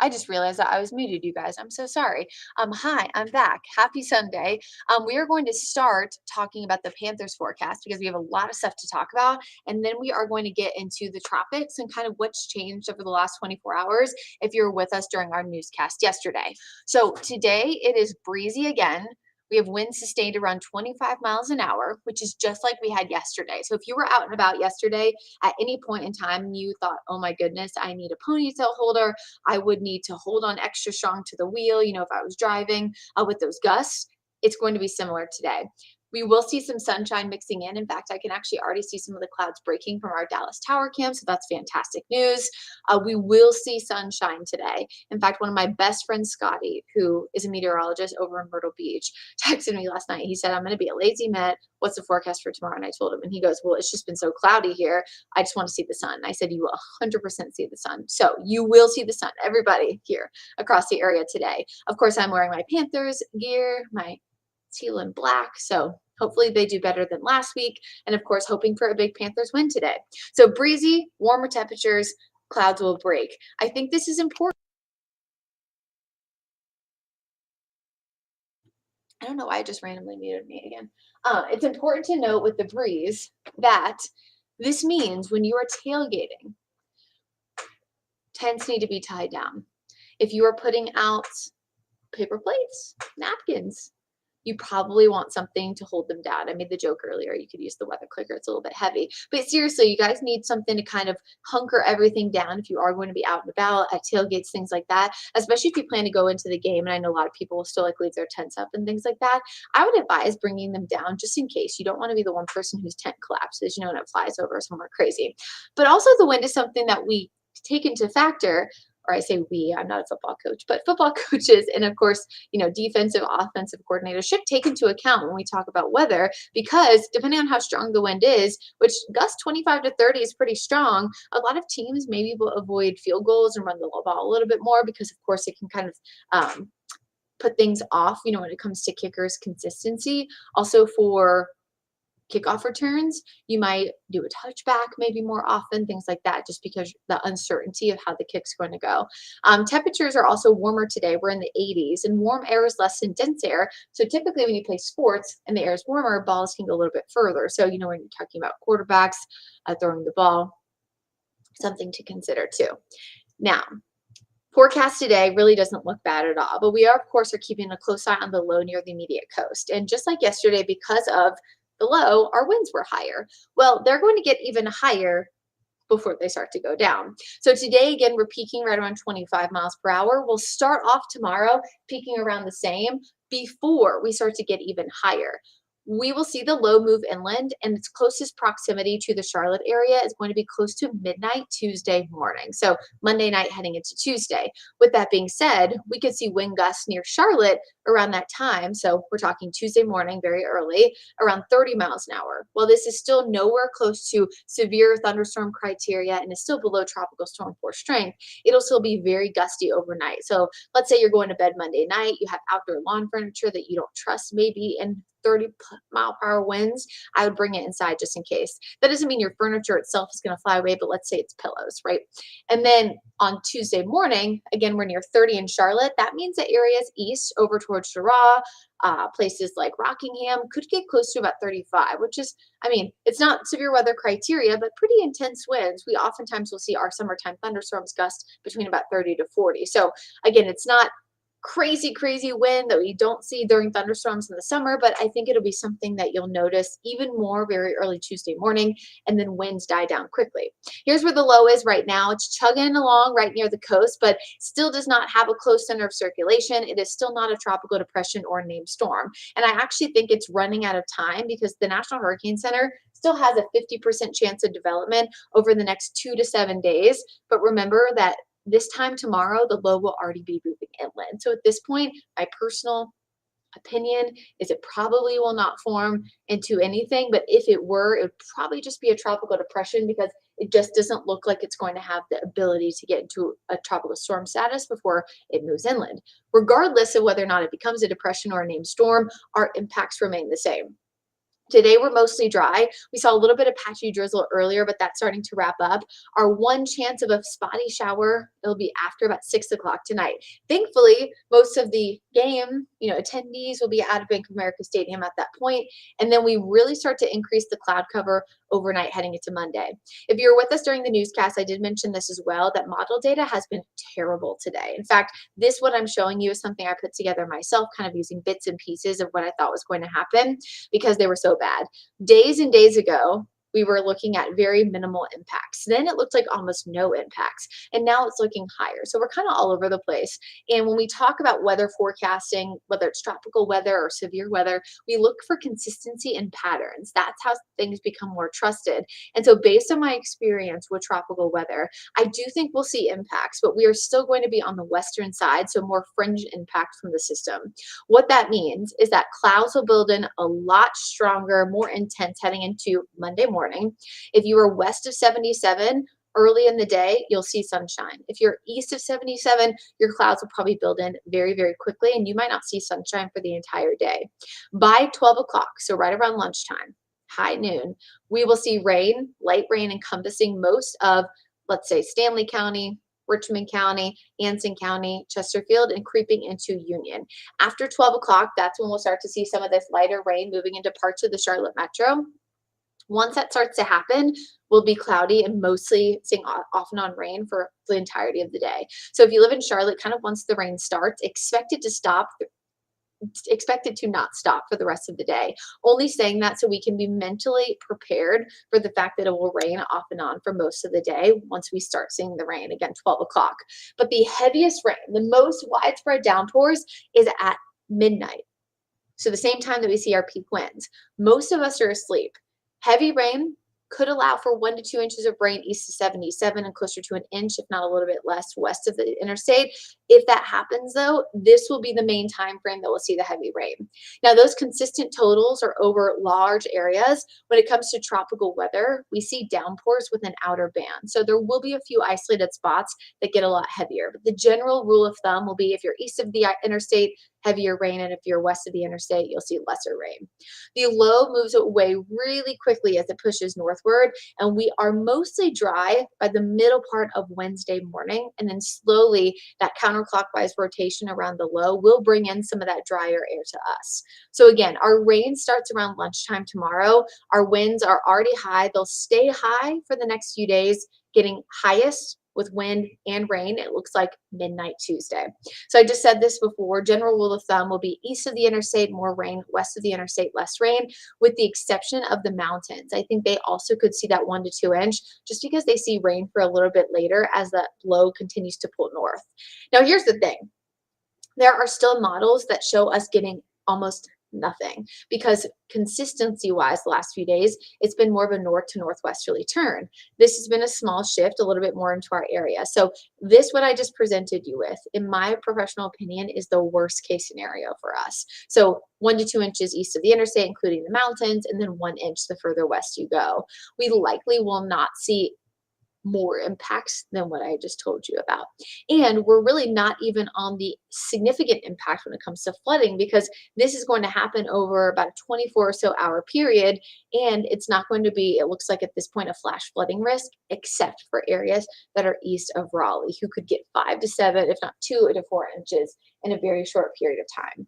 I just realized that I was muted, you guys. I'm so sorry. Hi, I'm back. Happy Sunday. We are going to start talking about the Panthers forecast because we have a lot of stuff to talk about. And then we are going to get into the tropics and kind of what's changed over the last 24 hours if you were with us during our newscast yesterday. So today it is breezy again. We have winds sustained around 25 miles an hour, which is just like we had yesterday. So if you were out and about yesterday at any point in time and you thought, oh my goodness, I need a ponytail holder, I would need to hold on extra strong to the wheel, if I was driving with those gusts, it's going to be similar today. We will see some sunshine mixing in. In fact, I can actually already see some of the clouds breaking from our Dallas Tower cam, so that's fantastic news. We will see sunshine today. In fact, one of my best friends, Scotty, who is a meteorologist over in Myrtle Beach, texted me last night. He said, I'm going to be a lazy Met. What's the forecast for tomorrow? And I told him, and he goes, well, it's just been so cloudy here. I just want to see the sun. I said, you will 100% see the sun. So you will see the sun, everybody here across the area today. Of course, I'm wearing my Panthers gear, my teal and black. So hopefully they do better than last week. And of course, hoping for a big Panthers win today. So breezy, warmer temperatures, clouds will break. I think this is important. I don't know why I just randomly muted me again. It's important to note with the breeze that this means when you are tailgating, tents need to be tied down. If you are putting out paper plates, napkins, you probably want something to hold them down. I made the joke earlier, you could use the weather clicker, it's a little bit heavy. But seriously, you guys need something to kind of hunker everything down if you are going to be out and about at tailgates, things like that, especially if you plan to go into the game. And I know a lot of people will still like leave their tents up and things like that. I would advise bringing them down just in case. You don't want to be the one person whose tent collapses, and it flies over somewhere crazy. But also the wind is something that we take into factor, or I say we, I'm not a football coach, but football coaches and of course, defensive, offensive coordinators should take into account when we talk about weather, because depending on how strong the wind is, which gust 25 to 30 is pretty strong, a lot of teams maybe will avoid field goals and run the ball a little bit more because of course it can kind of put things off, when it comes to kickers' consistency. Also for kickoff returns, you might do a touchback maybe more often, things like that, just because the uncertainty of how the kick's going to go. Temperatures are also warmer today. We're in the 80s, and warm air is less than dense air. So typically when you play sports and the air is warmer, balls can go a little bit further. So, when you're talking about quarterbacks throwing the ball, something to consider too. Now, forecast today really doesn't look bad at all, but we are, of course, keeping a close eye on the low near the immediate coast. And just like yesterday, because of the low, our winds were higher. Well, they're going to get even higher before they start to go down. So today, again, we're peaking right around 25 miles per hour. We'll start off tomorrow peaking around the same before we start to get even higher. We will see the low move inland, and its closest proximity to the Charlotte area is going to be close to midnight Tuesday morning. So Monday night heading into Tuesday. With that being said, we could see wind gusts near Charlotte around that time. So we're talking Tuesday morning, very early, around 30 miles an hour. While this is still nowhere close to severe thunderstorm criteria and is still below tropical storm force strength, it'll still be very gusty overnight. So let's say you're going to bed Monday night, you have outdoor lawn furniture that you don't trust maybe in 30-mile-per-hour winds, I would bring it inside just in case. That doesn't mean your furniture itself is going to fly away, but let's say it's pillows, right? And then on Tuesday morning, again, we're near 30 in Charlotte. That means that areas east over towards Girard, places like Rockingham could get close to about 35, which is, it's not severe weather criteria, but pretty intense winds. We oftentimes will see our summertime thunderstorms gust between about 30 to 40. So again, it's not crazy wind that we don't see during thunderstorms in the summer, but I think it'll be something that you'll notice even more very early Tuesday morning, and then winds die down quickly. Here's where the low is right now. It's chugging along right near the coast, but still does not have a close center of circulation. It is still not a tropical depression or named storm. And I actually think it's running out of time because the National Hurricane Center still has a 50% chance of development over the next 2 to 7 days. But remember that this time tomorrow, the low will already be moving inland. So at this point, my personal opinion is it probably will not form into anything, but if it were, it would probably just be a tropical depression because it just doesn't look like it's going to have the ability to get into a tropical storm status before it moves inland. Regardless of whether or not it becomes a depression or a named storm, our impacts remain the same. Today we're mostly dry. We saw a little bit of patchy drizzle earlier, but that's starting to wrap up. Our one chance of a spotty shower, it'll be after about 6 o'clock tonight. Thankfully, most of the game, attendees will be out of Bank of America Stadium at that point, and then we really start to increase the cloud cover overnight heading into Monday. If you're with us during the newscast, I did mention this as well, that model data has been terrible today. In fact, what I'm showing you is something I put together myself, kind of using bits and pieces of what I thought was going to happen because they were so bad. Days and days ago, we were looking at very minimal impacts. Then it looked like almost no impacts. And now it's looking higher. So we're kind of all over the place. And when we talk about weather forecasting, whether it's tropical weather or severe weather, we look for consistency and patterns. That's how things become more trusted. And so based on my experience with tropical weather, I do think we'll see impacts, but we are still going to be on the western side, so more fringe impact from the system. What that means is that clouds will build in a lot stronger, more intense heading into Monday morning. If you are west of 77, early in the day, you'll see sunshine. If you're east of 77, your clouds will probably build in very, very quickly, and you might not see sunshine for the entire day. By 12 o'clock, so right around lunchtime, high noon, we will see rain, light rain encompassing most of, let's say, Stanley County, Richmond County, Anson County, Chesterfield, and creeping into Union. After 12 o'clock, that's when we'll start to see some of this lighter rain moving into parts of the Charlotte metro. Once that starts to happen, we'll be cloudy and mostly seeing off and on rain for the entirety of the day. So if you live in Charlotte, kind of once the rain starts, expect it to not stop for the rest of the day. Only saying that so we can be mentally prepared for the fact that it will rain off and on for most of the day once we start seeing the rain, again, 12 o'clock. But the heaviest rain, the most widespread downpours, is at midnight. So the same time that we see our peak winds. Most of us are asleep. Heavy rain could allow for 1 to 2 inches of rain east of 77 and closer to an inch, if not a little bit less, west of the interstate. If that happens, though, this will be the main time frame that we'll see the heavy rain. Now, those consistent totals are over large areas. When it comes to tropical weather, we see downpours with an outer band. So there will be a few isolated spots that get a lot heavier. But the general rule of thumb will be if you're east of the interstate, heavier rain, and if you're west of the interstate, you'll see lesser rain. The low moves away really quickly as it pushes northward, and we are mostly dry by the middle part of Wednesday morning, and then slowly that counterclockwise rotation around the low will bring in some of that drier air to us. So again, our rain starts around lunchtime tomorrow. Our winds are already high. They'll stay high for the next few days, getting highest with wind and rain, it looks like midnight Tuesday. So I just said this before, general rule of thumb will be east of the interstate, more rain, west of the interstate, less rain, with the exception of the mountains. I think they also could see that 1 to 2 inch just because they see rain for a little bit later as that low continues to pull north. Now, here's the thing. There are still models that show us getting almost nothing because consistency wise the last few days it's been more of a north to northwesterly turn. This has been a small shift a little bit more into our area. So this what I just presented you with, in my professional opinion, is the worst case scenario for us. So 1 to 2 inches east of the interstate, including the mountains, and then 1 inch the further west you go. We likely will not see more impacts than what I just told you about. And we're really not even on the significant impact when it comes to flooding because this is going to happen over about a 24 or so hour period. And it's not going to be, it looks like at this point, a flash flooding risk, except for areas that are east of Raleigh, who could get 5 to 7, if not 2 to 4 inches in a very short period of time.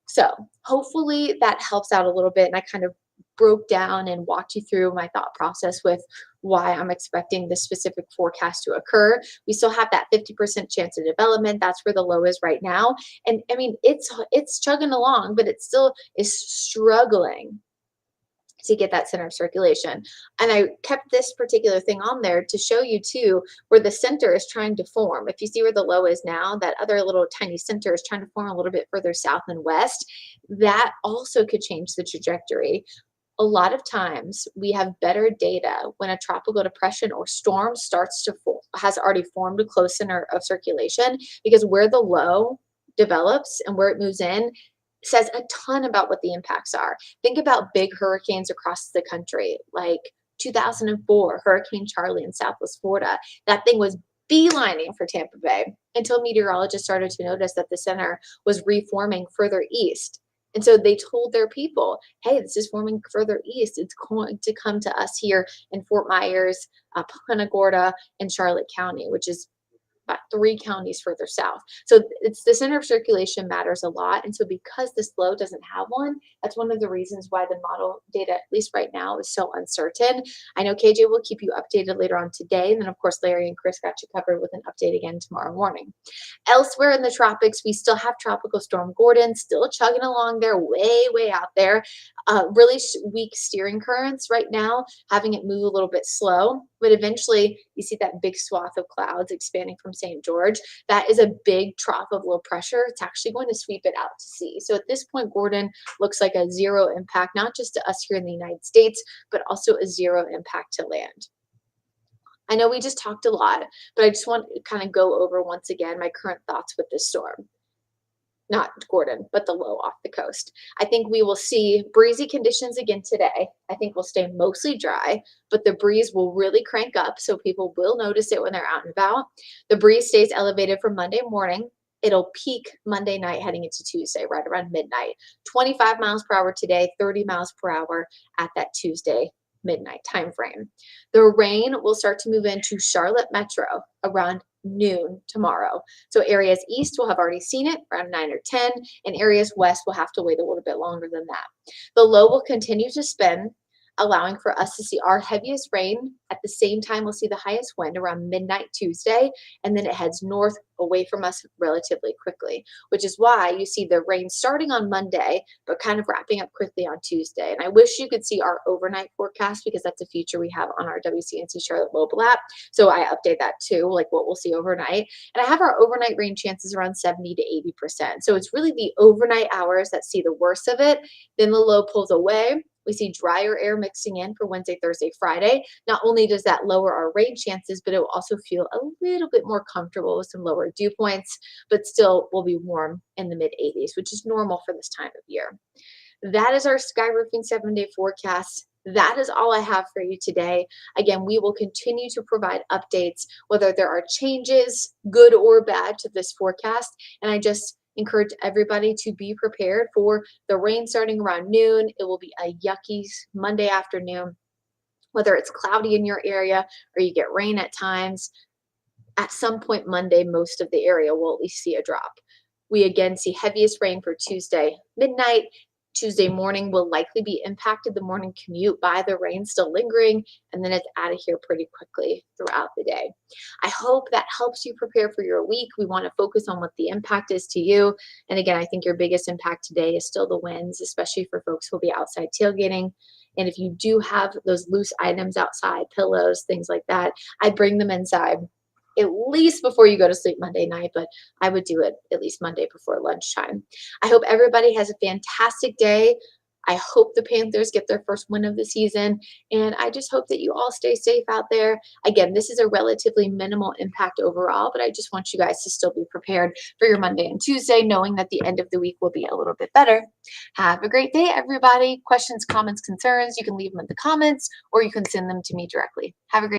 So hopefully that helps out a little bit. And I kind of broke down and walked you through my thought process with why I'm expecting this specific forecast to occur. We still have that 50% chance of development. That's where the low is right now. And I mean, it's chugging along, but it still is struggling to get that center of circulation. And I kept this particular thing on there to show you too, where the center is trying to form. If you see where the low is now, that other little tiny center is trying to form a little bit further south and west. That also could change the trajectory. A lot of times we have better data when a tropical depression or storm starts to has already formed a close center of circulation, because where the low develops and where it moves in says a ton about what the impacts are. Think about big hurricanes across the country, like 2004 Hurricane Charlie in Southwest Florida. That thing was beelining for Tampa Bay until meteorologists started to notice that the center was reforming further east. And so they told their people, hey, this is forming further east. It's going to come to us here in Fort Myers, Punta Gorda, and Charlotte County, which is about 3 counties further south. So it's the center of circulation matters a lot. And so because this low doesn't have one, that's one of the reasons why the model data, at least right now, is so uncertain. I know KJ will keep you updated later on today. And then, of course, Larry and Chris got you covered with an update again tomorrow morning. Elsewhere in the tropics, we still have Tropical Storm Gordon still chugging along there, way out there. Really weak steering currents right now, having it move a little bit slow. But eventually, you see that big swath of clouds expanding from St. George. That is a big trough of low pressure. It's actually going to sweep it out to sea. So at this point, Gordon looks like a zero impact, not just to us here in the United States, but also a zero impact to land. I know we just talked a lot, but I just want to kind of go over once again my current thoughts with this storm. Not Gordon, but the low off the coast. I think we will see breezy conditions again today. I think we'll stay mostly dry, but the breeze will really crank up, so people will notice it when they're out and about. The breeze stays elevated for Monday morning. It'll peak Monday night heading into Tuesday, right around midnight. 25 miles per hour today, 30 miles per hour at that Tuesday midnight time frame. The rain will start to move into Charlotte Metro around noon tomorrow. So areas east will have already seen it around 9 or 10, and areas west will have to wait a little bit longer than that. The low will continue to spin, allowing for us to see our heaviest rain. At the same time, we'll see the highest wind around midnight Tuesday, and then it heads north away from us relatively quickly, which is why you see the rain starting on Monday, but kind of wrapping up quickly on Tuesday. And I wish you could see our overnight forecast, because that's a feature we have on our WCNC Charlotte mobile app. So I update that too, like what we'll see overnight. And I have our overnight rain chances around 70 to 80%. So it's really the overnight hours that see the worst of it. Then the low pulls away. We see drier air mixing in for Wednesday, Thursday, Friday. Not only does that lower our rain chances, but it will also feel a little bit more comfortable with some lower dew points, but still will be warm in the mid 80s, which is normal for this time of year. That is our sky roofing 7-day forecast. That is all I have for you today. Again, we will continue to provide updates, whether there are changes, good or bad, to this forecast. And I just encourage everybody to be prepared for the rain starting around noon. It will be a yucky Monday afternoon, whether it's cloudy in your area or you get rain at times. At some point Monday, most of the area will at least see a drop. We again see heaviest rain for Tuesday midnight. Tuesday morning will likely be impacted, the morning commute, by the rain still lingering, and then it's out of here pretty quickly throughout the day. I hope that helps you prepare for your week. We want to focus on what the impact is to you. And again, I think your biggest impact today is still the winds, especially for folks who will be outside tailgating. And if you do have those loose items outside, pillows, things like that, I bring them inside at least before you go to sleep Monday night, but I would do it at least Monday before lunchtime. I hope everybody has a fantastic day. I hope the Panthers get their first win of the season, and I just hope that you all stay safe out there. Again, this is a relatively minimal impact overall, but I just want you guys to still be prepared for your Monday and Tuesday, knowing that the end of the week will be a little bit better. Have a great day, everybody. Questions, comments, concerns, you can leave them in the comments, or you can send them to me directly. Have a great